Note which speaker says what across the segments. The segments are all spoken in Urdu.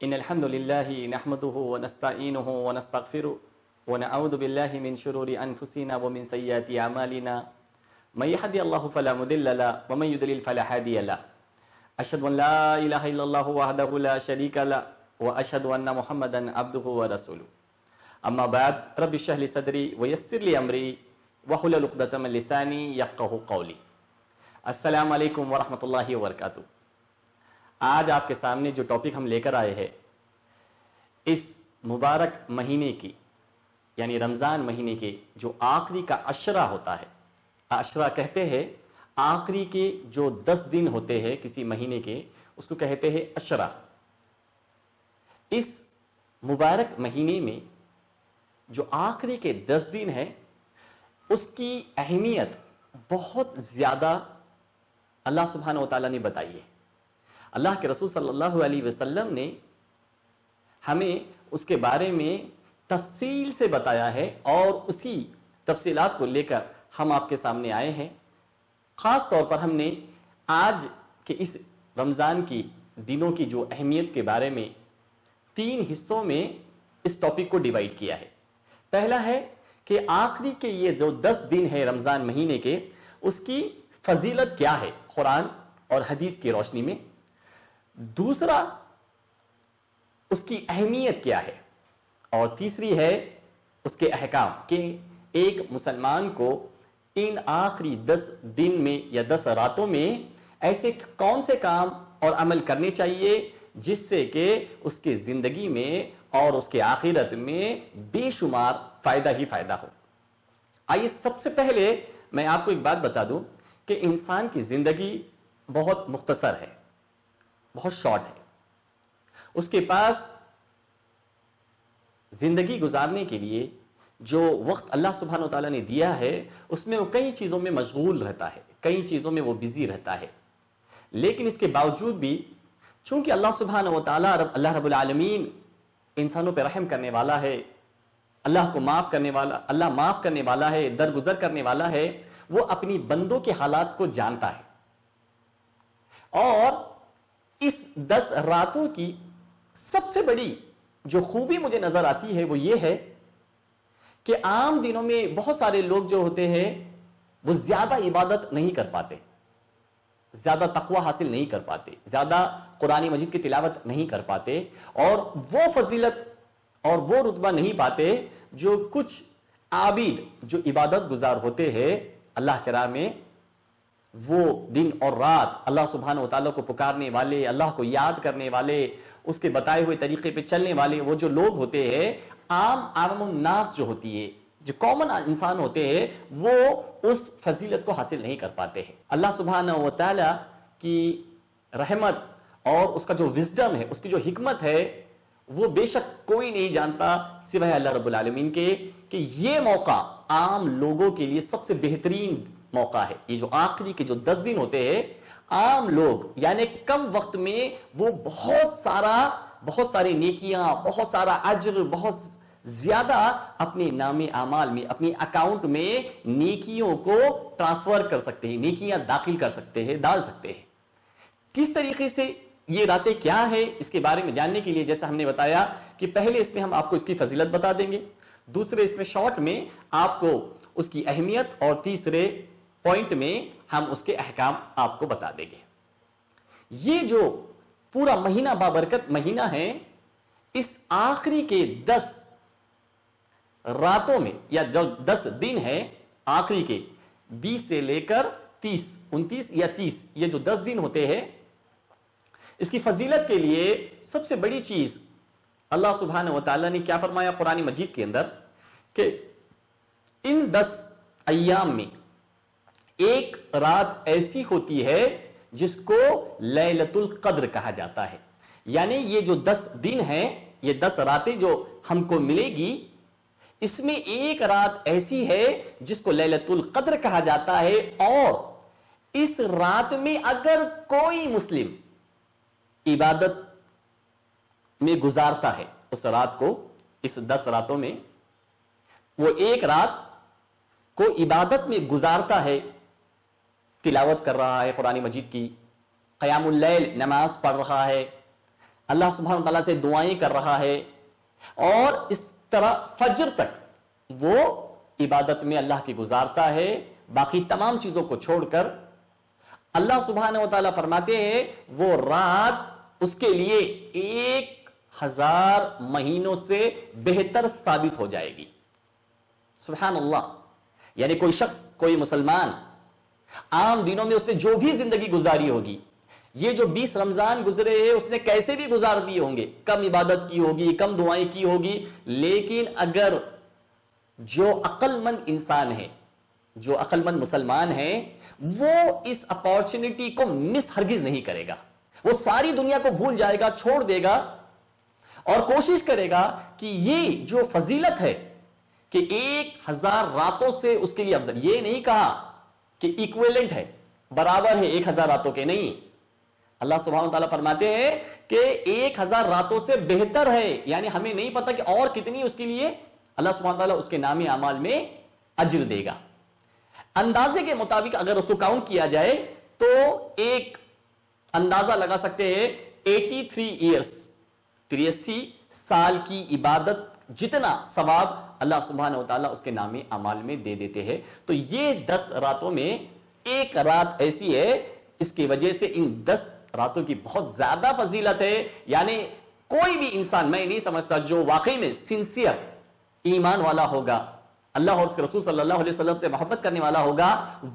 Speaker 1: إن الحمد لله نحمده ونستعينه ونستغفره ونعوذ بالله من شرور أنفسنا ومن سيئات أعمالنا من يهدي الله فلا مضل له ومن يضلل فلا هادي له أشهد أن لا إله إلا الله وحده لا شريك له وأشهد أن محمدا عبده ورسوله أما بعد رب اشرح لي صدري ويسر لي أمري واحلل عقدة من لساني يفقهوا قولي السلام علیکم ورحمۃ اللہ وبرکاتہ۔ آج آپ کے سامنے جو ٹاپک ہم لے کر آئے ہیں اس مبارک مہینے کی یعنی رمضان مہینے کے جو آخری کا عشرہ ہوتا ہے، عشرہ کہتے ہیں آخری کے جو 10 دن ہوتے ہیں کسی مہینے کے، اس کو کہتے ہیں عشرہ۔ اس مبارک مہینے میں جو آخری کے 10 دن ہیں اس کی اہمیت بہت زیادہ اللہ سبحانہ وتعالیٰ نے بتائی ہے۔ اللہ کے رسول صلی اللہ علیہ وسلم نے ہمیں اس کے بارے میں تفصیل سے بتایا ہے اور اسی تفصیلات کو لے کر ہم آپ کے سامنے آئے ہیں۔ خاص طور پر ہم نے آج کے اس رمضان کی دنوں کی جو اہمیت کے بارے میں 3 حصوں میں اس ٹاپک کو ڈیوائیڈ کیا ہے۔ پہلا ہے کہ آخری کے یہ جو 10 دن ہے رمضان مہینے کے، اس کی فضیلت کیا ہے قرآن اور حدیث کی روشنی میں۔ دوسرا اس کی اہمیت کیا ہے، اور تیسری ہے اس کے احکام کہ ایک مسلمان کو ان آخری 10 دن میں یا 10 راتوں میں ایسے کون سے کام اور عمل کرنے چاہیے جس سے کہ اس کے زندگی میں اور اس کے آخرت میں بے شمار فائدہ ہی فائدہ ہو۔ آئیے سب سے پہلے میں آپ کو ایک بات بتا دوں کہ انسان کی زندگی بہت مختصر ہے، بہت شارٹ ہے۔ اس کے پاس زندگی گزارنے کے لیے جو وقت اللہ سبحانہ وتعالیٰ نے دیا ہے اس میں وہ کئی چیزوں میں مشغول رہتا ہے، کئی چیزوں میں وہ بزی رہتا ہے۔ لیکن اس کے باوجود بھی چونکہ اللہ سبحانہ وتعالیٰ اللہ رب العالمین انسانوں پہ رحم کرنے والا ہے، اللہ کو معاف کرنے والا، اللہ معاف کرنے والا ہے، درگزر کرنے والا ہے، وہ اپنی بندوں کے حالات کو جانتا ہے۔ اور اس 10 راتوں کی سب سے بڑی جو خوبی مجھے نظر آتی ہے وہ یہ ہے کہ عام دنوں میں بہت سارے لوگ جو ہوتے ہیں وہ زیادہ عبادت نہیں کر پاتے، زیادہ تقوی حاصل نہیں کر پاتے، زیادہ قرآن مجید کی تلاوت نہیں کر پاتے، اور وہ فضیلت اور وہ رتبہ نہیں پاتے جو کچھ عابد جو عبادت گزار ہوتے ہیں اللہ کے راہ میں، وہ دن اور رات اللہ سبحانہ وتعالیٰ کو پکارنے والے، اللہ کو یاد کرنے والے، اس کے بتائے ہوئے طریقے پہ چلنے والے وہ جو لوگ ہوتے ہیں، عام الناس جو ہوتی ہے، جو کامن انسان ہوتے ہیں، وہ اس فضیلت کو حاصل نہیں کر پاتے ہیں۔ اللہ سبحانہ وتعالیٰ کی رحمت اور اس کا جو وزڈم ہے، اس کی جو حکمت ہے، وہ بے شک کوئی نہیں جانتا سوائے اللہ رب العالمین کے، کہ یہ موقع عام لوگوں کے لیے سب سے بہترین موقع ہے۔ یہ جو آخری کے جو 10 دن ہوتے ہیں، عام لوگ یعنی کم وقت میں وہ بہت ساری نیکیاں، بہت سارا اجر، بہت زیادہ اپنے نام اعمال میں، اپنے اکاؤنٹ میں نیکیوں کو ٹرانسفر کر سکتے ہیں، نیکیاں داخل کر سکتے ہیں، ڈال سکتے ہیں۔ کس طریقے سے یہ راتیں کیا ہے اس کے بارے میں جاننے کے لیے جیسا ہم نے بتایا کہ پہلے اس میں ہم آپ کو اس کی فضیلت بتا دیں گے، دوسرے اس میں شارٹ میں آپ کو اس کی اہمیت، اور تیسرے پوائنٹ میں ہم اس کے احکام آپ کو بتا دیں گے۔ یہ جو پورا مہینہ بابرکت مہینہ ہے، اس آخری کے 10 راتوں میں یا جو 10 دن ہے آخری کے 20 سے لے کر 30، 29 یا 30، یہ جو 10 دن ہوتے ہیں، اس کی فضیلت کے لیے سب سے بڑی چیز اللہ سبحانہ وتعالیٰ نے کیا فرمایا قرآن مجید کے اندر کہ ان 10 ایام میں ایک رات ایسی ہوتی ہے جس کو لیلۃ القدر کہا جاتا ہے۔ یعنی یہ جو 10 دن ہیں، یہ 10 راتیں جو ہم کو ملے گی، اس میں ایک رات ایسی ہے جس کو لیلۃ القدر کہا جاتا ہے، اور اس رات میں اگر کوئی مسلم عبادت میں گزارتا ہے اس رات کو، اس 10 راتوں میں وہ ایک رات کو عبادت میں گزارتا ہے، تلاوت کر رہا ہے قرآن مجید کی، قیام اللیل نماز پڑھ رہا ہے، اللہ سبحانہ وتعالیٰ سے دعائیں کر رہا ہے، اور اس طرح فجر تک وہ عبادت میں اللہ کی گزارتا ہے، باقی تمام چیزوں کو چھوڑ کر اللہ سبحانہ وتعالیٰ فرماتے ہیں وہ رات اس کے لیے 1000 مہینوں سے بہتر ثابت ہو جائے گی۔ سبحان اللہ، یعنی کوئی شخص، کوئی مسلمان عام دنوں میں اس نے جو بھی زندگی گزاری ہوگی، یہ جو 20 رمضان گزرے ہیں اس نے کیسے بھی گزار دیے ہوں گے، کم عبادت کی ہوگی، کم دعائیں کی ہوگی، لیکن اگر جو عقل مند انسان ہے، جو عقل مند مسلمان ہے، وہ اس اپارچونٹی کو مس ہرگز نہیں کرے گا، وہ ساری دنیا کو بھول جائے گا، چھوڑ دے گا، اور کوشش کرے گا کہ یہ جو فضیلت ہے کہ 1000 راتوں سے اس کے لیے افضل، یہ نہیں کہا کہ ایکویلنٹ ہے، برابر ہے 1000 راتوں کے، نہیں، اللہ سبحانہ وتعالیٰ فرماتے ہیں کہ 1000 راتوں سے بہتر ہے، یعنی ہمیں نہیں پتا کہ اور کتنی اس کے لیے اللہ سبحانہ وتعالیٰ اس کے نام اعمال میں اجر دے گا۔ اندازے کے مطابق اگر اس کو کاؤنٹ کیا جائے تو ایک اندازہ لگا سکتے ہیں 83 ایئرس، 83 سال کی عبادت جتنا ثواب اللہ سبحانہ وتعالیٰ اس کے نام اعمال میں دے دیتے ہیں۔ تو یہ 10 راتوں میں ایک رات ایسی ہے، اس کی وجہ سے ان 10 راتوں کی بہت زیادہ فضیلت ہے، یعنی کوئی بھی انسان، میں نہیں سمجھتا، جو واقعی میں سنسیئر ایمان والا ہوگا، اللہ اور اس کے رسول صلی اللہ علیہ وسلم سے محبت کرنے والا ہوگا،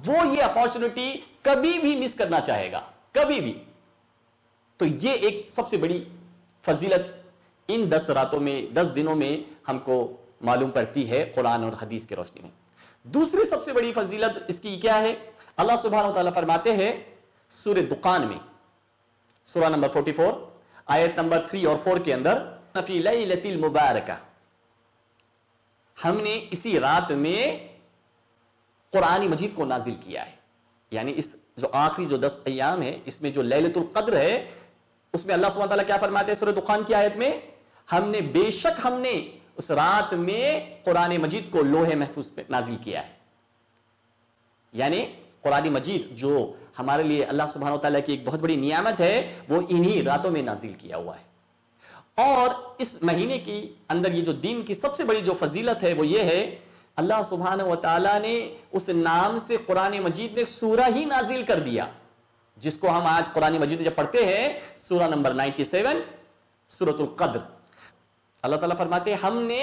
Speaker 1: وہ یہ اپارچونٹی کبھی بھی مس کرنا چاہے گا، کبھی بھی۔ تو یہ ایک سب سے بڑی فضیلت ان 10 راتوں میں، 10 دنوں میں ہم کو معلوم پڑتی ہے قرآن اور حدیث کی روشنی میں۔ دوسری سب سے بڑی فضیلت اس کی کیا ہے؟ اللہ سبحانہ وتعالیٰ فرماتے ہیں سورہ دخان میں، سورہ نمبر 44 آیت نمبر 3 اور 4 کے اندر، فی لیلۃ المبارکہ، ہم نے اسی رات میں قرآن مجید کو نازل کیا ہے، یعنی اس جو آخری جو 10 ایام ہے، اس میں جو لیلۃ القدر ہے، اس میں اللہ سبحانہ وتعالیٰ کیا فرماتے ہیں سورہ دخان کی آیت میں؟ بے شک ہم نے اس رات میں قرآن مجید کو لوح محفوظ پہ نازل کیا ہے، یعنی قرآن مجید جو ہمارے لیے اللہ سبحانہ وتعالیٰ کی ایک بہت بڑی نعمت ہے، وہ انہی راتوں میں نازل کیا ہوا ہے۔ اور اس مہینے کی اندر یہ جو دین کی سب سے بڑی جو فضیلت ہے وہ یہ ہے، اللہ سبحانہ وتعالیٰ نے اس نام سے قرآن مجید میں ایک سورہ ہی نازل کر دیا، جس کو ہم آج قرآن مجید جب پڑھتے ہیں، سورہ نمبر 97 سورۃ القدر۔ اللہ تعالیٰ فرماتے ہیں ہم نے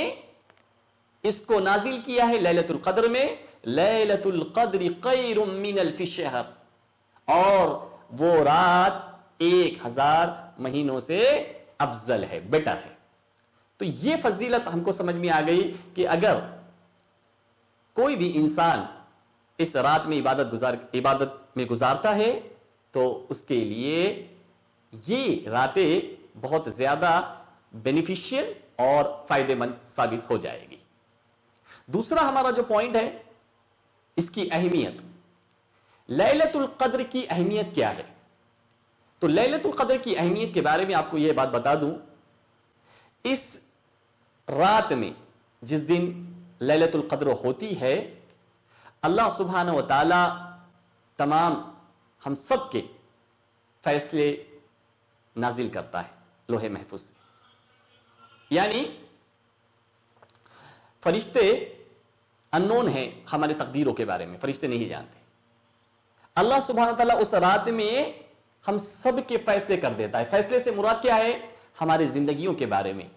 Speaker 1: اس کو نازل کیا ہے لیلۃ القدر میں، لیلۃ القدر خیر من الف شہر، اور وہ رات 1000 مہینوں سے افضل ہے، بیٹر ہے۔ تو یہ فضیلت ہم کو سمجھ میں آ گئی کہ اگر کوئی بھی انسان اس رات میں عبادت میں گزارتا ہے تو اس کے لیے یہ راتیں بہت زیادہ بینیفیشیل اور فائدہ مند ثابت ہو جائے گی۔ دوسرا ہمارا جو پوائنٹ ہے، اس کی اہمیت، لیلۃ القدر کی اہمیت کیا ہے؟ تو لیلۃ القدر کی اہمیت کے بارے میں آپ کو یہ بات بتا دوں، اس رات میں جس دن لیلۃ القدر ہوتی ہے، اللہ سبحانہ و تعالی تمام ہم سب کے فیصلے نازل کرتا ہے لوح محفوظ سے، یعنی فرشتے انون ہیں ہمارے تقدیروں کے بارے میں، فرشتے نہیں جانتے۔ اللہ سبحانہ تعالیٰ اس رات میں ہم سب کے فیصلے کر دیتا ہے۔ فیصلے سے مراد کیا ہے؟ ہماری زندگیوں کے بارے میں،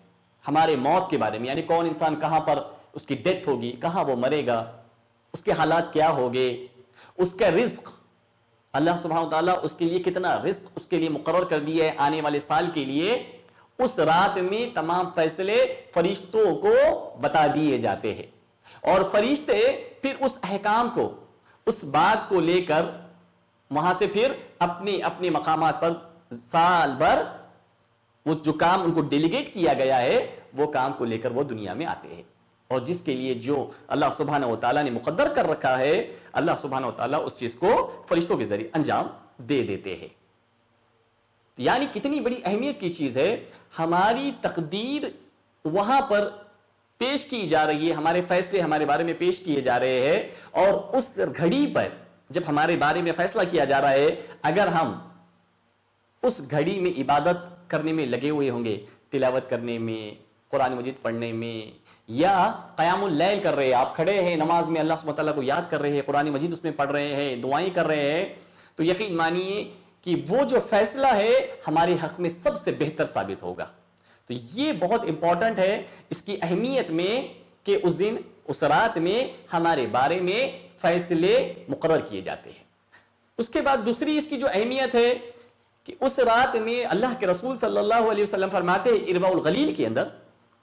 Speaker 1: ہمارے موت کے بارے میں، یعنی کون انسان کہاں پر اس کی ڈیتھ ہوگی، کہاں وہ مرے گا، اس کے حالات کیا ہوگے، اس کا رزق، اللہ سبحانہ تعالیٰ اس کے لیے کتنا رزق اس کے لیے مقرر کر دیا ہے آنے والے سال کے لیے، اس رات میں تمام فیصلے فرشتوں کو بتا دیے جاتے ہیں، اور فرشتے پھر اس احکام کو، اس بات کو لے کر وہاں سے پھر اپنے اپنے مقامات پر سال بھر وہ جو کام ان کو ڈیلیگیٹ کیا گیا ہے وہ کام کو لے کر وہ دنیا میں آتے ہیں، اور جس کے لیے جو اللہ سبحانہ و تعالیٰ نے مقدر کر رکھا ہے، اللہ سبحانہ و تعالیٰ اس چیز کو فرشتوں کے ذریعے انجام دے دیتے ہیں۔ یعنی کتنی بڑی اہمیت کی چیز ہے، ہماری تقدیر وہاں پر پیش کی جا رہی ہے، ہمارے فیصلے ہمارے بارے میں پیش کیے جا رہے ہیں، اور اس گھڑی پر جب ہمارے بارے میں فیصلہ کیا جا رہا ہے، اگر ہم اس گھڑی میں عبادت کرنے میں لگے ہوئے ہوں گے، تلاوت کرنے میں، قرآن مجید پڑھنے میں، یا قیام اللیل کر رہے ہیں، آپ کھڑے ہیں نماز میں اللہ سبحانہ تعالیٰ کو یاد کر رہے ہیں، قرآن مجید اس میں پڑھ رہے ہیں، دعائیں کر رہے ہیں، تو یقین مانیے کہ وہ جو فیصلہ ہے ہمارے حق میں سب سے بہتر ثابت ہوگا۔ تو یہ بہت امپورٹنٹ ہے اس کی اہمیت میں کہ اس دن اس رات میں ہمارے بارے میں فیصلے مقرر کیے جاتے ہیں۔ اس کے بعد دوسری اس کی جو اہمیت ہے کہ اس رات میں اللہ کے رسول صلی اللہ علیہ وسلم فرماتے ہیں، ارواء الغلیل کے اندر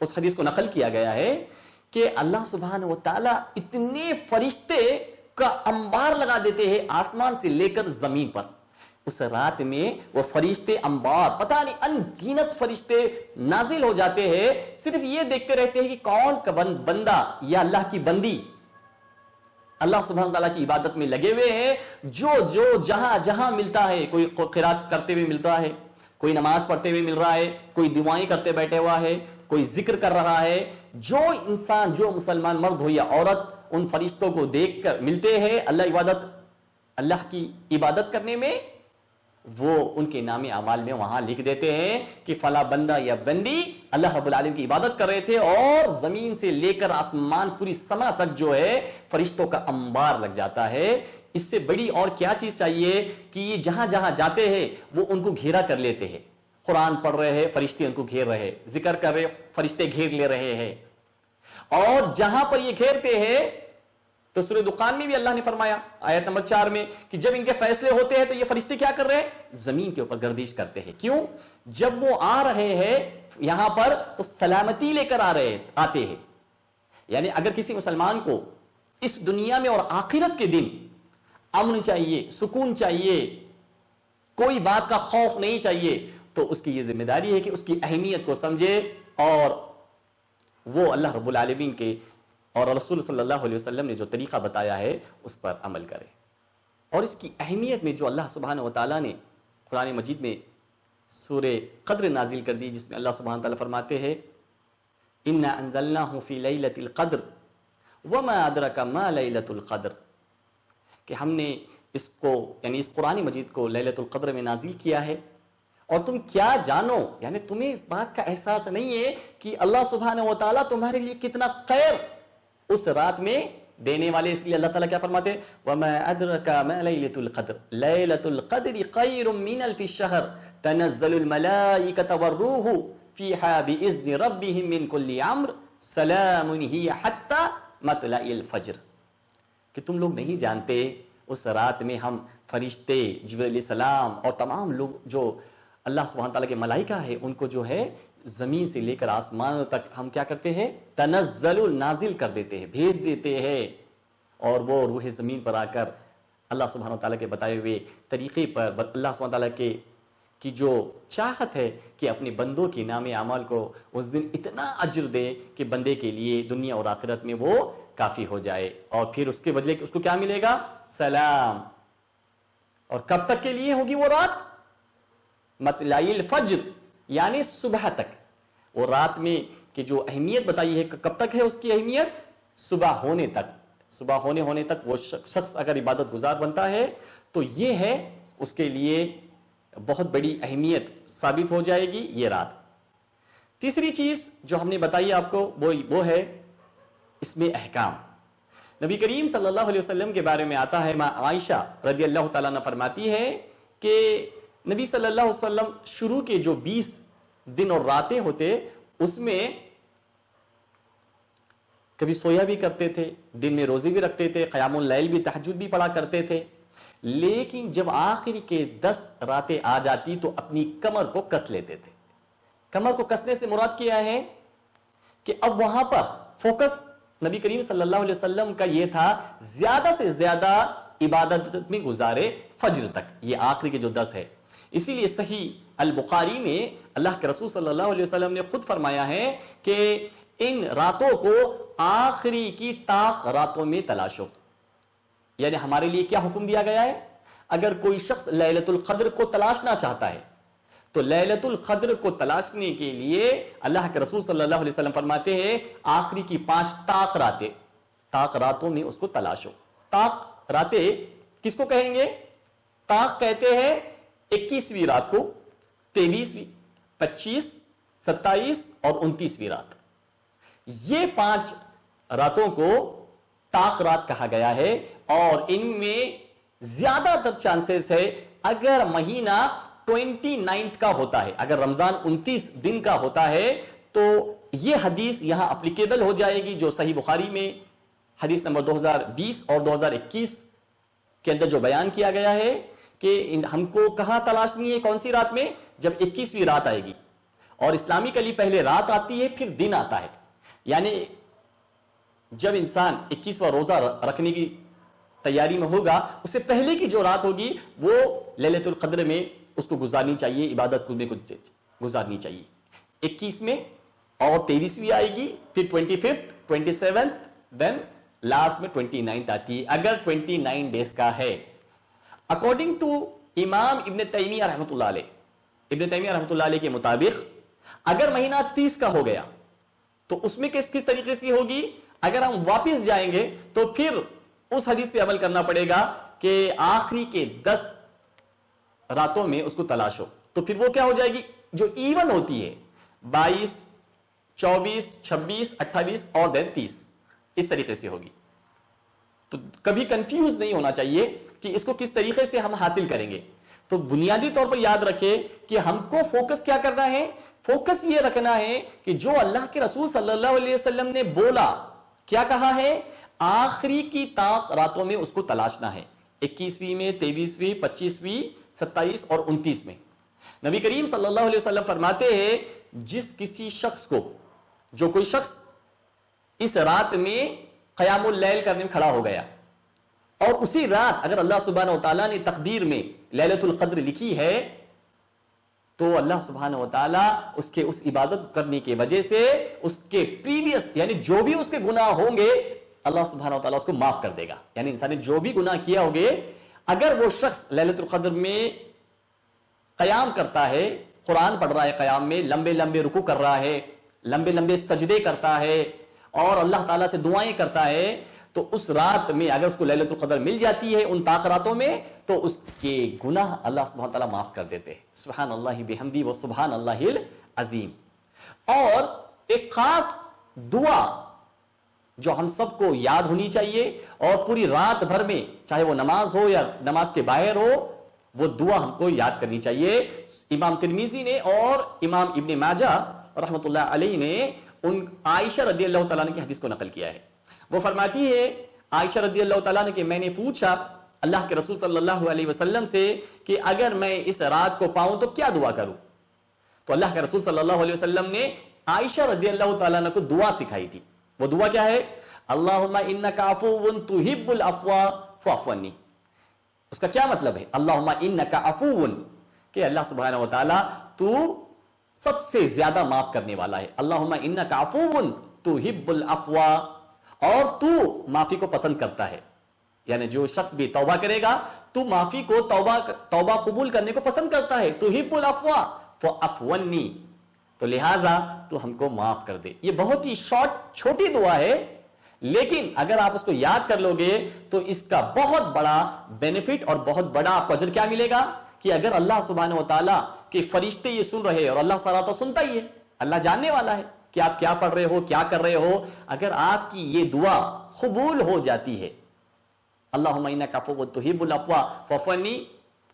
Speaker 1: اس حدیث کو نقل کیا گیا ہے کہ اللہ سبحانہ و تعالی اتنے فرشتے کا انبار لگا دیتے ہیں آسمان سے لے کر زمین پر۔ اس رات میں وہ فرشتے انبار، پتہ نہیں ان گنت فرشتے نازل ہو جاتے ہیں، صرف یہ دیکھتے رہتے ہیں کہ کون کا بندہ یا اللہ کی بندی اللہ سبحانہ تعالیٰ کی عبادت میں لگے ہوئے ہیں، جو جہاں جہاں ملتا ہے، کوئی قرات کرتے ہوئے ملتا ہے، کوئی نماز پڑھتے ہوئے مل رہا ہے، کوئی دعائیں کرتے بیٹھے ہوا ہے، کوئی ذکر کر رہا ہے، جو انسان، جو مسلمان مرد ہو یا عورت ان فرشتوں کو دیکھ کر ملتے ہیں اللہ کی عبادت کرنے میں، وہ ان کے نام اعمال میں وہاں لکھ دیتے ہیں کہ فلاں بندہ یا بندی اللہ رب العالمین کی عبادت کر رہے تھے، اور زمین سے لے کر آسمان پوری سما تک جو ہے فرشتوں کا انبار لگ جاتا ہے۔ اس سے بڑی اور کیا چیز چاہیے کہ یہ جہاں جہاں جاتے ہیں وہ ان کو گھیرا کر لیتے ہیں، قرآن پڑھ رہے ہیں فرشتے ان کو گھیر رہے ہیں، ذکر کر رہے فرشتے گھیر لے رہے ہیں، اور جہاں پر یہ گھیرتے ہیں تو سورہ دخان میں بھی اللہ نے فرمایا آیت نمبر 4 میں کہ جب ان کے فیصلے ہوتے ہیں تو یہ فرشتے کیا کر رہے ہیں؟ زمین کے اوپر گردش کرتے ہیں۔ کیوں؟ جب وہ آ رہے ہیں یہاں پر تو سلامتی لے کر آتے ہیں، یعنی اگر کسی مسلمان کو اس دنیا میں اور آخرت کے دن امن چاہیے، سکون چاہیے، کوئی بات کا خوف نہیں چاہیے، تو اس کی یہ ذمہ داری ہے کہ اس کی اہمیت کو سمجھے اور وہ اللہ رب العالمین کے اور رسول صلی اللہ علیہ وسلم نے جو طریقہ بتایا ہے اس پر عمل کرے۔ اور اس کی اہمیت میں جو اللہ سبحانہ و تعالیٰ نے قرآن مجید میں سورہ قدر نازل کر دی، جس میں اللہ سبحانہ و تعالیٰ فرماتے ہیں اِنَّا أَنزَلْنَاهُ فِي لَيْلَةِ الْقَدْرِ وَمَا أَدْرَكَ مَا لَيْلَةُ الْقَدْرِ، کہ ہم نے اس کو یعنی اس قرآن مجید کو لیلۃ القدر میں نازل کیا ہے، اور تم کیا جانو، یعنی تمہیں اس بات کا احساس نہیں ہے کہ اللہ سبحانہ و تعالیٰ تمہارے لیے کتنا خیر اس رات میں دینے والے۔ اس لیے اللہ تعالیٰ کیا فرماتے ہیں وَمَا أَدْرَكَ مَا لَيْلَةُ الْقَدْرِ لَيْلَةُ الْقَدْرِ خَيْرٌ مِّنَ أَلْفِ الشَّهْرِ تَنَزَّلُ الْمَلَائِكَةُ وَالرُّوحُ فِيهَا بِإِذْنِ رَبِّهِم مِّن كُلِّ أَمْرٍ سَلَامٌ هِيَ حَتَّى مَطْلَعِ الْفَجْرِ، کہ تم لوگ نہیں جانتے اس رات میں ہم فرشتے جبرائیل علیہ السلام اور تمام لوگ جو اللہ سبحانہ تعالیٰ کے ملائکہ ہے ان کو جو ہے زمین سے لے کر آسمان تک ہم کیا کرتے ہیں؟ تنزل، نازل کر دیتے ہیں، بھیج دیتے ہیں، اور وہ روح زمین پر آ کر اللہ سبحانہ تعالیٰ کے بتائے ہوئے طریقے پر اللہ سبحانہ تعالیٰ کی جو چاہت ہے کہ اپنے بندوں کے نام اعمال کو اس دن اتنا اجر دے کہ بندے کے لیے دنیا اور آخرت میں وہ کافی ہو جائے، اور پھر اس کے بدلے اس کو کیا ملے گا؟ سلام۔ اور کب تک کے لیے ہوگی وہ رات؟ مطلع الفجر، یعنی صبح تک۔ وہ رات میں کی جو اہمیت بتائی ہے کب تک ہے اس کی اہمیت؟ صبح ہونے تک۔ صبح ہونے تک وہ شخص اگر عبادت گزار بنتا ہے تو یہ ہے اس کے لیے بہت بڑی اہمیت ثابت ہو جائے گی یہ رات۔ تیسری چیز جو ہم نے بتائی آپ کو وہ ہے اس میں احکام۔ نبی کریم صلی اللہ علیہ وسلم کے بارے میں آتا ہے، ماں عائشہ رضی اللہ تعالیٰ عنہ فرماتی ہے کہ نبی صلی اللہ علیہ وسلم شروع کے جو 20 دن اور راتیں ہوتے اس میں کبھی سویا بھی کرتے تھے، دن میں روزے بھی رکھتے تھے، قیام اللیل بھی، تہجد بھی پڑھا کرتے تھے، لیکن جب آخری کے 10 راتیں آ جاتی تو اپنی کمر کو کس لیتے تھے۔ کمر کو کسنے سے مراد کیا ہے کہ اب وہاں پر فوکس نبی کریم صلی اللہ علیہ وسلم کا یہ تھا زیادہ سے زیادہ عبادت میں گزارے فجر تک، یہ آخری کے جو 10 ہے۔ اسی لیے صحیح البخاری میں اللہ کے رسول صلی اللہ علیہ وسلم نے خود فرمایا ہے کہ ان راتوں کو آخری کی طاق راتوں میں تلاشو، یعنی ہمارے لیے کیا حکم دیا گیا ہے؟ اگر کوئی شخص لیلۃ القدر کو تلاشنا چاہتا ہے تو لیلۃ القدر کو تلاشنے کے لیے اللہ کے رسول صلی اللہ علیہ وسلم فرماتے ہیں آخری کی 5 طاق راتوں میں اس کو تلاشو۔ طاق راتیں کس کو کہیں گے؟ طاق کہتے ہیں 21ویں رات کو، 23ویں، 25، 27 اور 29ویں رات، یہ 5 راتوں کو طاق رات کہا گیا ہے، اور ان میں زیادہ تر چانسز ہے اگر مہینہ 29 کا ہوتا ہے، اگر رمضان 29 دن کا ہوتا ہے تو یہ حدیث یہاں اپلیکیبل ہو جائے گی، جو صحیح بخاری میں حدیث نمبر 2020 اور 2021 کے اندر جو بیان کیا گیا ہے کہ ہم کو کہاں تلاشنی ہے، کون سی رات میں، جب 21ویں رات آئے گی، اور اسلامی کلی پہلے رات آتی ہے پھر دن آتا ہے، یعنی جب انسان 21واں روزہ رکھنے کی تیاری میں ہوگا، اس سے پہلے کی جو رات ہوگی وہ لیلۃ القدر میں اس کو گزارنی چاہیے، عبادت میں گزارنی چاہیے۔ 21 میں اور 23ویں آئے گی، پھر 25th، 27th، دین لاسٹ میں 29 آتی ہے، اگر 29 ڈیز کا ہے۔ اکارڈنگ ٹو امام ابن تیمیہ رحمۃ اللہ علیہ، ابن تیمیہ رحمۃ اللہ علیہ کے مطابق اگر مہینہ 30 کا ہو گیا تو اس میں کس طریقے سے ہوگی، اگر ہم واپس جائیں گے تو پھر اس حدیث پہ عمل کرنا پڑے گا کہ آخری کے 10 راتوں میں اس کو تلاش ہو، تو پھر وہ کیا ہو جائے گی، جو ایون ہوتی ہے 22، 24، 26، 28 اور دین 30، اس طریقے سے ہوگی۔ تو کبھی کنفیوز نہیں ہونا چاہیے کہ اس کو کس طریقے سے ہم حاصل کریں گے۔ تو بنیادی طور پر یاد رکھے کہ ہم کو فوکس کیا کرنا ہے، فوکس یہ رکھنا ہے کہ جو اللہ کے رسول صلی اللہ علیہ وسلم نے بولا، کیا کہا ہے، آخری کی طاق راتوں میں اس کو تلاشنا ہے، 21ویں میں، 23ویں، 25ویں، 27 اور 29 میں۔ نبی کریم صلی اللہ علیہ وسلم فرماتے ہیں جس کسی شخص کو، جو کوئی شخص اس رات میں قیام اللیل کرنے میں کھڑا ہو گیا، اور اسی رات اگر اللہ سبحانہ وتعالیٰ نے تقدیر میں لیلۃ القدر لکھی ہے، تو اللہ سبحانہ وتعالیٰ اس کے اس عبادت کرنے کی وجہ سے اس کے پریویس یعنی جو بھی اس کے گناہ ہوں گے اللہ سبحانہ وتعالیٰ اس کو معاف کر دے گا۔ یعنی انسان نے جو بھی گناہ کیا ہوگے، اگر وہ شخص لیلۃ القدر میں قیام کرتا ہے، قرآن پڑھ رہا ہے، قیام میں لمبے لمبے رکوع کر رہا ہے، لمبے لمبے سجدے کرتا ہے اور اللہ تعالیٰ سے دعائیں کرتا ہے، تو اس رات میں اگر اس کو لیلۃ القدر مل جاتی ہے ان طاق راتوں میں، تو اس کے گناہ اللہ سبحانہ تعالیٰ معاف کر دیتے ہیں۔ سبحان اللہ بحمدی و سبحان اللہ العظیم۔ اور ایک خاص دعا جو ہم سب کو یاد ہونی چاہیے، اور پوری رات بھر میں چاہے وہ نماز ہو یا نماز کے باہر ہو، وہ دعا ہم کو یاد کرنی چاہیے۔ امام ترمذی نے اور امام ابن ماجہ رحمۃ اللہ علیہ نے ان عائشہ رضی اللہ تعالیٰ عنہ کی حدیث کو نقل کیا ہے۔ وہ فرماتی ہے عائشہ رضی اللہ تعالیٰ عنہ کہ میں نے پوچھا اللہ کے رسول صلی اللہ علیہ وسلم سے کہ اگر میں اس رات کو پاؤں تو کیا دعا کروں، تو اللہ کے رسول صلی اللہ علیہ وسلم نے عائشہ رضی اللہ تعالیٰ عنہ کو دعا سکھائی تھی۔ وہ دعا کیا ہے، اللہم انک عفو تحب العفو فاعف عنی۔ اس کا کیا مطلب ہے، اللہم انک عفو، کہ اللہ سبحانہ وتعالی تو سب سے زیادہ معاف کرنے والا ہے، اللہم انک عفو تحب العفو، اور تو معافی کو پسند کرتا ہے۔ یعنی جو شخص بھی توبہ کرے گا تو معافی کو، توبہ قبول کرنے کو پسند کرتا ہے، تحب العفو فاعف عنی، تو لہٰذا تو ہم کو معاف کر دے۔ یہ بہت ہی شارٹ چھوٹی دعا ہے، لیکن اگر آپ اس کو یاد کر لو گے تو اس کا بہت بڑا بینیفٹ اور بہت بڑا آپ کو اجر کیا ملے گا، کہ اگر اللہ سبحانہ وتعالیٰ کے فرشتے یہ سن رہے، اور اللہ تعالیٰ تو سنتا ہی ہے، اللہ جاننے والا ہے کہ آپ کیا پڑھ رہے ہو، کیا کر رہے ہو، اگر آپ کی یہ دعا قبول ہو جاتی ہے، اللہم انک عفو تحب العفو فاعف عنی،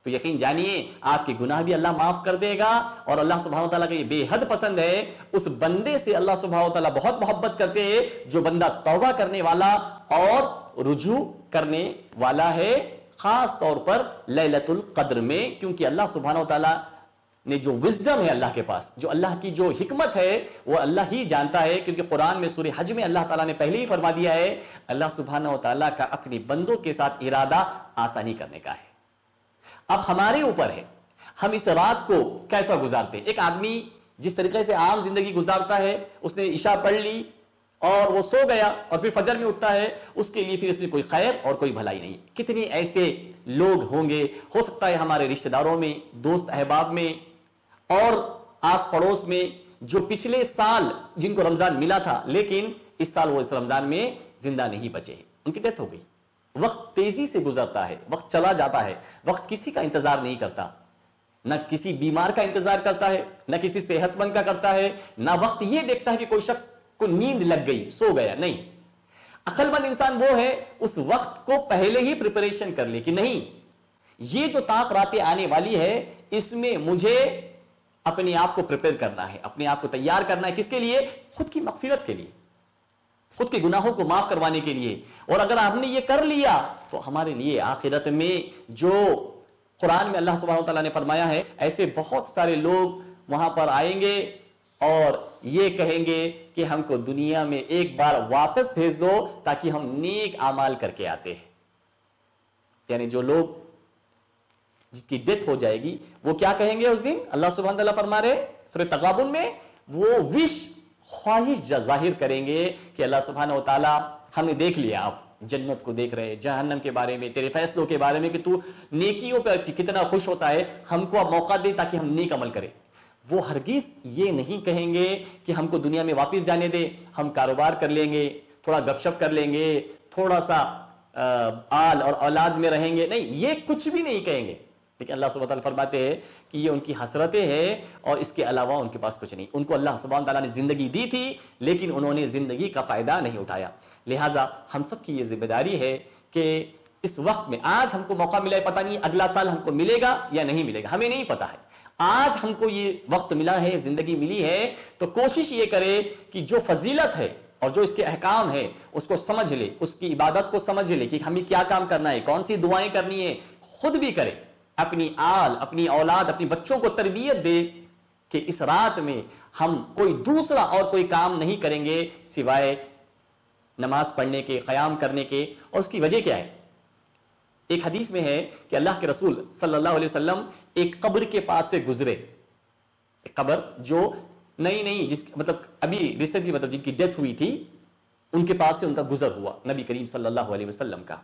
Speaker 1: تو یقین جانیے آپ کے گناہ بھی اللہ معاف کر دے گا، اور اللہ سبحانہ وتعالیٰ کا یہ بے حد پسند ہے، اس بندے سے اللہ سبحانہ وتعالیٰ بہت محبت کرتے ہیں جو بندہ توبہ کرنے والا اور رجوع کرنے والا ہے، خاص طور پر لیلۃ القدر میں، کیونکہ اللہ سبحانہ وتعالیٰ نے جو وزڈم ہے اللہ کے پاس، جو اللہ کی جو حکمت ہے وہ اللہ ہی جانتا ہے، کیونکہ قرآن میں سورہ حج میں اللہ تعالیٰ نے پہلے ہی فرما دیا ہے اللہ سبحانہ وتعالیٰ کا اپنی بندوں کے ساتھ ارادہ آسانی کرنے کا ہے۔ اب ہمارے اوپر ہے ہم اس رات کو کیسا گزارتے ہیں۔ ایک آدمی جس طریقے سے عام زندگی گزارتا ہے، اس نے عشاء پڑھ لی اور وہ سو گیا اور پھر فجر میں اٹھتا ہے، اس کے لیے پھر اس میں کوئی خیر اور کوئی بھلائی نہیں۔ کتنے ایسے لوگ ہوں گے، ہو سکتا ہے ہمارے رشتہ داروں میں، دوست احباب میں اور آس پڑوس میں، جو پچھلے سال جن کو رمضان ملا تھا لیکن اس سال وہ اس رمضان میں زندہ نہیں بچے، ان کی ڈیتھ ہو گئی۔ وقت تیزی سے گزرتا ہے، وقت چلا جاتا ہے، وقت کسی کا انتظار نہیں کرتا، نہ کسی بیمار کا انتظار کرتا ہے، نہ کسی صحت مند کا کرتا ہے، نہ وقت یہ دیکھتا ہے کہ کوئی شخص کو نیند لگ گئی سو گیا. نہیں، عقل مند انسان وہ ہے اس وقت کو پہلے ہی پریپریشن کر لے کہ نہیں، یہ جو طاق راتیں آنے والی ہے اس میں مجھے اپنے آپ کو پریپئر کرنا ہے، اپنے آپ کو تیار کرنا ہے. کس کے لیے؟ خود کی مغفرت کے لیے، خود کے گناہوں کو معاف کروانے کے لیے. اور اگر ہم نے یہ کر لیا تو ہمارے لیے آخرت میں جو قرآن میں اللہ سبحانہ وتعالیٰ نے فرمایا ہے، ایسے بہت سارے لوگ وہاں پر آئیں گے اور یہ کہیں گے کہ ہم کو دنیا میں ایک بار واپس بھیج دو تاکہ ہم نیک اعمال کر کے آتے ہیں. یعنی جو لوگ جس کی ڈیتھ ہو جائے گی وہ کیا کہیں گے اس دن؟ اللہ سبحانہ وتعالیٰ فرما رہے سورہ تغابن میں، وہ خواہش ظاہر کریں گے کہ اللہ سبحانہ وتعالیٰ ہم نے دیکھ لیا، آپ جنت کو دیکھ رہے، جہنم کے بارے میں، تیرے فیصلوں کے بارے میں کہ تو نیکیوں پہ کتنا خوش ہوتا ہے، ہم کو اب موقع دے تاکہ ہم نیک عمل کریں. وہ ہرگز یہ نہیں کہیں گے کہ ہم کو دنیا میں واپس جانے دے، ہم کاروبار کر لیں گے، تھوڑا گپ شپ کر لیں گے، تھوڑا سا آل اور اولاد میں رہیں گے. نہیں، یہ کچھ بھی نہیں کہیں گے. لیکن اللہ سبحانہ وتعالیٰ فرماتے ہیں کہ یہ ان کی حسرتیں ہیں اور اس کے علاوہ ان کے پاس کچھ نہیں. ان کو اللہ سبحانہ وتعالیٰ نے زندگی دی تھی لیکن انہوں نے زندگی کا فائدہ نہیں اٹھایا. لہٰذا ہم سب کی یہ ذمہ داری ہے کہ اس وقت میں، آج ہم کو موقع ملا ہے، پتہ نہیں اگلا سال ہم کو ملے گا یا نہیں ملے گا، ہمیں نہیں پتا ہے. آج ہم کو یہ وقت ملا ہے، زندگی ملی ہے، تو کوشش یہ کرے کہ جو فضیلت ہے اور جو اس کے احکام ہے اس کو سمجھ لے، اس کی عبادت کو سمجھ لے کہ ہمیں کیا کام کرنا ہے، کون سی دعائیں کرنی ہے، خود بھی کرے، اپنی آل، اپنی اولاد، اپنی بچوں کو تربیت دے کہ اس رات میں ہم کوئی دوسرا اور کوئی کام نہیں کریں گے سوائے نماز پڑھنے کے، قیام کرنے کے. اور اس کی وجہ کیا ہے؟ ایک حدیث میں ہے کہ اللہ کے رسول صلی اللہ علیہ وسلم ایک قبر کے پاس سے گزرے. ایک قبر جو نئی جس مطلب ابھی ریسنٹلی مطلب جن کی ڈیتھ ہوئی تھی ان کے پاس سے ان کا گزر ہوا نبی کریم صلی اللہ علیہ وسلم کا.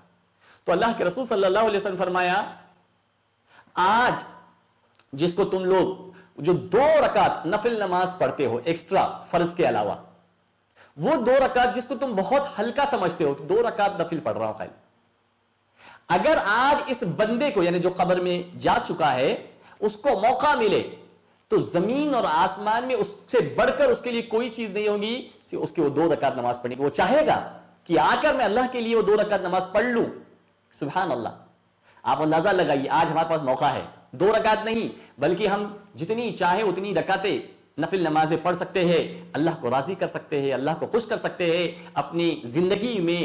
Speaker 1: تو اللہ کے رسول صلی اللہ علیہ وسلم فرمایا، آج جس کو تم لوگ جو 2 رکعت نفل نماز پڑھتے ہو ایکسٹرا فرض کے علاوہ، وہ 2 رکعت جس کو تم بہت ہلکا سمجھتے ہو کہ 2 رکعت نفل پڑھ رہا ہوں خالی، اگر آج اس بندے کو یعنی جو قبر میں جا چکا ہے اس کو موقع ملے تو زمین اور آسمان میں اس سے بڑھ کر اس کے لیے کوئی چیز نہیں ہوگی اس کے وہ 2 رکعت نماز پڑھنے کی. وہ چاہے گا کہ آ کر میں اللہ کے لیے وہ 2 رکعت نماز پڑھ لوں. سبحان اللہ. آپ اندازہ لگائیے، آج ہمارے پاس موقع ہے، 2 رکعت نہیں بلکہ ہم جتنی چاہے اتنی رکعتیں نفل نمازیں پڑھ سکتے ہیں، اللہ کو راضی کر سکتے ہیں، اللہ کو خوش کر سکتے ہیں، اپنی زندگی میں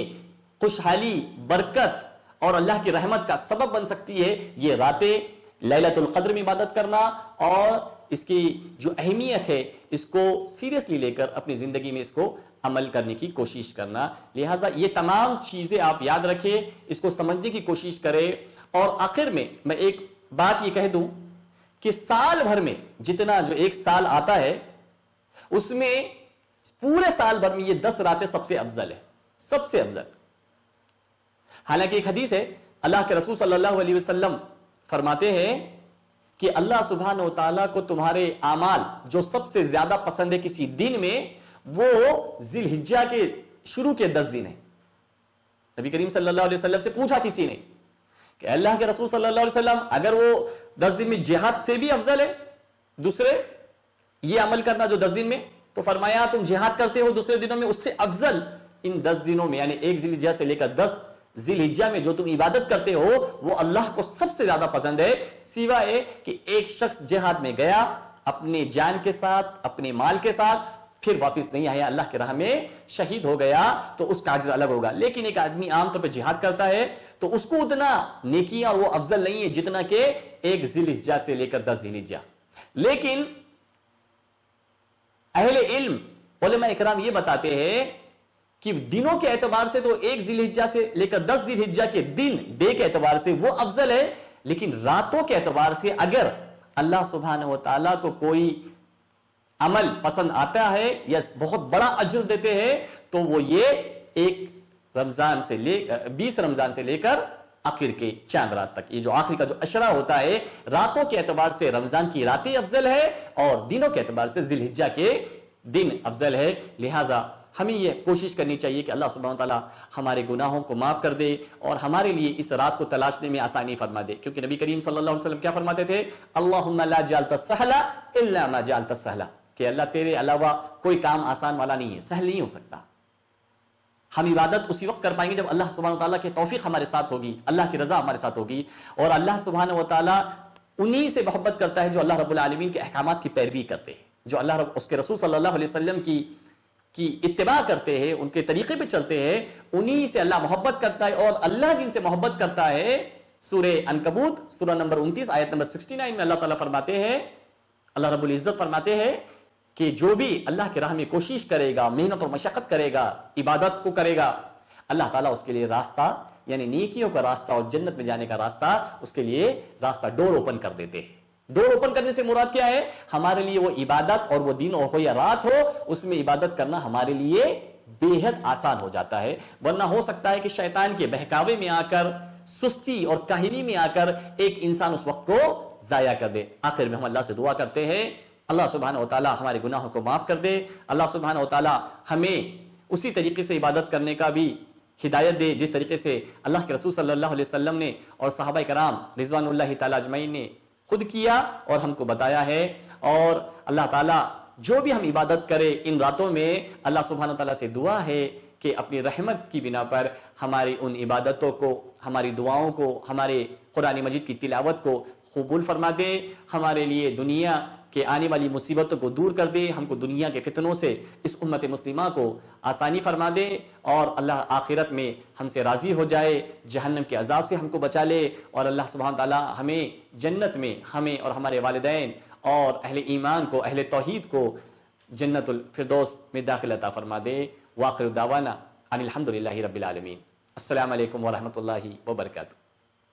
Speaker 1: خوشحالی، برکت اور اللہ کی رحمت کا سبب بن سکتی ہے یہ راتیں. لیلۃ القدر میں عبادت کرنا اور اس کی جو اہمیت ہے اس کو سیریسلی لے کر اپنی زندگی میں اس کو عمل کرنے کی کوشش کرنا. لہٰذا یہ تمام چیزیں آپ یاد رکھیں، اس کو سمجھنے کی کوشش کریں. اور آخر میں ایک بات یہ کہہ دوں کہ سال بھر میں جتنا جو ایک سال آتا ہے اس میں پورے سال بھر میں یہ 10 راتیں سب سے افضل ہے، سب سے افضل. حالانکہ ایک حدیث ہے اللہ کے رسول صلی اللہ علیہ وسلم فرماتے ہیں کہ اللہ سبحانہ و تعالیٰ کو تمہارے اعمال جو سب سے زیادہ پسند ہے کسی دن میں، وہ ذی الحجہ کے شروع کے 10 دن ہیں. نبی کریم صلی اللہ علیہ وسلم سے پوچھا کسی نے کہ اللہ کے رسول صلی اللہ علیہ وسلم اگر وہ 10 دن میں جہاد سے بھی افضل ہے دوسرے یہ عمل کرنا جو 10 دن میں، تو فرمایا تم جہاد کرتے ہو دوسرے دنوں میں، اس سے افضل ان 10 دنوں میں یعنی 1 ذی الحجہ سے لے کر 10 ذی الحجہ میں جو تم عبادت کرتے ہو وہ اللہ کو سب سے زیادہ پسند ہے، سوائے کہ ایک شخص جہاد میں گیا اپنے جان کے ساتھ، اپنے مال کے ساتھ، پھر واپس نہیں آیا، اللہ کی راہ میں شہید ہو گیا تو اس کا اجر الگ ہوگا. لیکن ایک آدمی عام طور پہ جہاد کرتا ہے تو اس کو اتنا نیکیاں وہ افضل نہیں ہے جتنا کہ 1 ذی الحجہ سے لے کر 10 ذی الحجہ. لیکن اہل علم علماء اکرام یہ بتاتے ہیں کہ دنوں کے اعتبار سے تو 1 ذی الحجہ سے لے کر 10 ذی الحجہ کے دن ڈے کے اعتبار سے وہ افضل ہے، لیکن راتوں کے اعتبار سے اگر اللہ سبحانہ و تعالیٰ کو کوئی عمل پسند آتا ہے یا بہت بڑا اجر دیتے ہیں تو وہ یہ 20 رمضان سے لے کر آخر کے چاند رات تک، یہ جو آخری کا جو عشرہ ہوتا ہے راتوں کے اعتبار سے رمضان کی راتیں افضل ہے اور دنوں کے اعتبار سے ذی الحجہ کے دن افضل ہے. لہٰذا ہمیں یہ کوشش کرنی چاہیے کہ اللہ سبحانہ وتعالیٰ ہمارے گناہوں کو معاف کر دے اور ہمارے لیے اس رات کو تلاشنے میں آسانی فرما دے، کیونکہ نبی کریم صلی اللہ علیہ وسلم کیا فرماتے تھے؟ اللہم لا جعلت السہل الا ما جعلت السہل، کہ اللہ تیرے علاوہ کوئی کام آسان والا نہیں ہے، سہل نہیں ہو سکتا۔ ہم عبادت اسی وقت کر پائیں گے جب اللہ سبحانہ وتعالیٰ کی توفیق ہمارے ساتھ ہوگی، اللہ کی رضا ہمارے ساتھ ہوگی، اور اللہ سبحانہ وتعالیٰ انہی سے محبت کرتا ہے جو اللہ رب العالمین کے احکامات کی پیروی کرتے ہیں، جو اللہ رب اس کے رسول صلی اللہ علیہ وسلم کی اتباع کرتے ہیں، ان کے طریقے پہ چلتے ہیں، انہی سے اللہ محبت کرتا ہے، اور اللہ جن سے محبت کرتا ہے، سورہ عنکبوت سورہ نمبر 29 آیت نمبر 69 میں اللہ تعالیٰ فرماتے ہیں، اللہ رب العزت فرماتے ہیں کہ جو بھی اللہ کی راہ میں کوشش کرے گا، محنت اور مشقت کرے گا، عبادت کو کرے گا، اللہ تعالیٰ اس کے لیے راستہ، یعنی نیکیوں کا راستہ اور جنت میں جانے کا راستہ، اس کے لیے راستہ ڈور اوپن کر دیتے ہیں۔ ڈور اوپن کرنے سے مراد کیا ہے؟ ہمارے لیے وہ عبادت، اور وہ دن ہو یا رات ہو، اس میں عبادت کرنا ہمارے لیے بے حد آسان ہو جاتا ہے، ورنہ ہو سکتا ہے کہ شیطان کے بہکاوے میں آ کر، سستی اور کاہلی میں آ کر ایک انسان اس وقت کو ضائع کر دے۔ آخر میں ہم اللہ سے دعا کرتے ہیں اللہ سبحانہ وتعالی ہمارے گناہوں کو معاف کر دے، اللہ سبحانہ وتعالی ہمیں اسی طریقے سے عبادت کرنے کا بھی ہدایت دے جس طریقے سے اللہ کے رسول صلی اللہ علیہ وسلم نے اور صحابہ کرام رضوان اللہ تعالی اجمعین نے خود کیا اور ہم کو بتایا ہے۔ اور اللہ تعالیٰ جو بھی ہم عبادت کرے ان راتوں میں، اللہ سبحانہ وتعالی سے دعا ہے کہ اپنی رحمت کی بنا پر ہماری ان عبادتوں کو، ہماری دعاؤں کو، ہمارے قرآن مجید کی تلاوت کو قبول فرما دے، ہمارے لیے دنیا کہ آنے والی مصیبتوں کو دور کر دے، ہم کو دنیا کے فتنوں سے اس امت مسلمہ کو آسانی فرما دے، اور اللہ آخرت میں ہم سے راضی ہو جائے، جہنم کے عذاب سے ہم کو بچا لے، اور اللہ سبحانہ تعالیٰ ہمیں جنت میں، ہمیں اور ہمارے والدین اور اہل ایمان کو، اہل توحید کو جنت الفردوس میں داخل عطا فرما دے۔ وآخر دعوانا ان الحمد للہ رب العالمین۔ السلام علیکم ورحمۃ اللہ وبرکاتہ۔